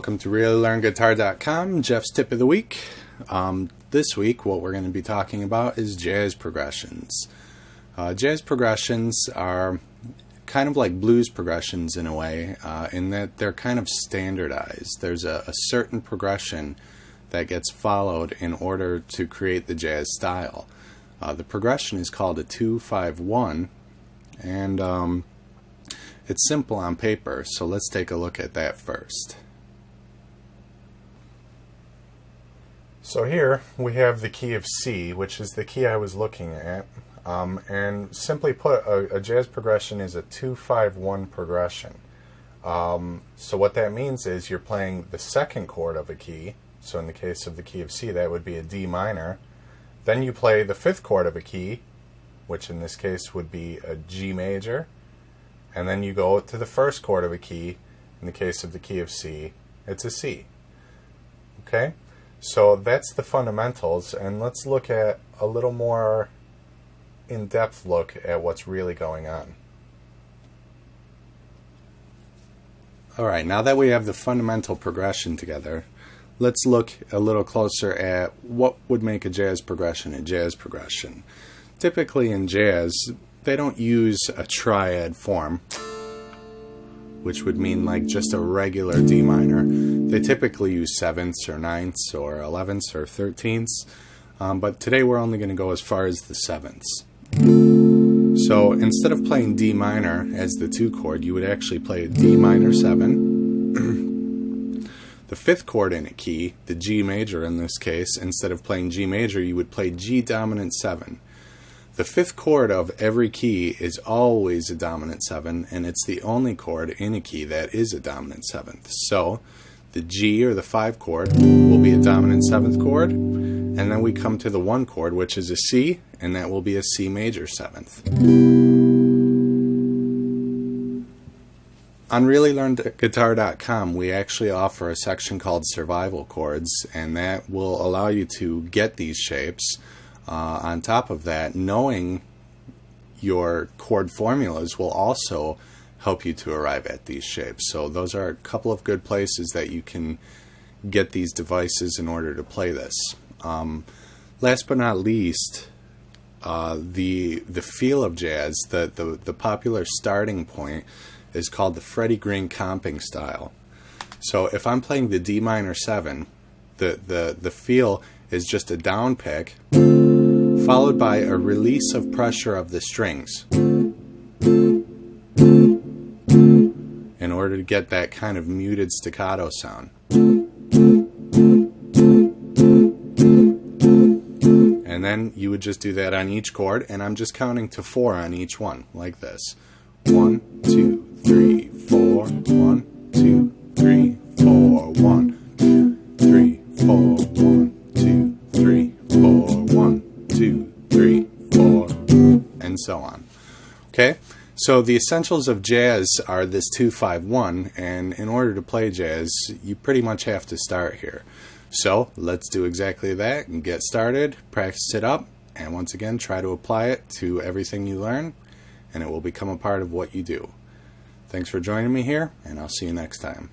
Welcome to ReallyLearnGuitar.com, Jeff's Tip of the Week. This week what we're going to be talking about is jazz progressions. Jazz progressions are kind of like blues progressions in a way, in that they're kind of standardized. There's a certain progression that gets followed in order to create the jazz style. The progression is called a 2-5-1, and it's simple on paper, so let's take a look at that first. So here we have the key of C, which is the key I was looking at, and simply put, a jazz progression is a 2-5-1 progression. So what that means is you're playing the second chord of a key, so in the case of the key of C that would be a D minor, then you play the fifth chord of a key, which in this case would be a G major, and then you go to the first chord of a key, in the case of the key of C, it's a C. Okay? So that's the fundamentals, and let's look at a little more in-depth look at what's really going on. Alright, now that we have the fundamental progression together, let's look a little closer at what would make a jazz progression a jazz progression. Typically in jazz, they don't use a triad form, which would mean like just a regular D minor. They typically use sevenths or ninths or 11ths or 13ths, but today we're only going to go as far as the sevenths. So instead of playing D minor as the 2 chord, you would actually play a D minor 7. The fifth chord in a key, the G major in this case, instead of playing G major, you would play G dominant 7. The fifth chord of every key is always a dominant 7, and it's the only chord in a key that is a dominant 7th. So the G or the 5 chord will be a dominant 7th chord, and then we come to the 1 chord, which is a C, and that will be a C major 7th. On ReallyLearnGuitar.com, we actually offer a section called Survival Chords, and that will allow you to get these shapes. On top of that, knowing your chord formulas will also help you to arrive at these shapes. So those are a couple of good places that you can get these devices in order to play this. Last but not least, the feel of jazz, the popular starting point is called the Freddie Green comping style. So if I'm playing the D minor 7, the feel is just a down pick followed by a release of pressure of the strings in order to get that kind of muted staccato sound. And then you would just do that on each chord, and I'm just counting to 4 on each one, like this. 1, 2, 3, 4, 1, 2, 3, 4, 1, 2, 3, 4, 1, 2, 3, 4, 1, 2, 3, 4, and so on. Okay? So the essentials of jazz are this 2-5-1, and in order to play jazz, you pretty much have to start here. So let's do exactly that and get started, practice it up, and once again try to apply it to everything you learn, and it will become a part of what you do. Thanks for joining me here, and I'll see you next time.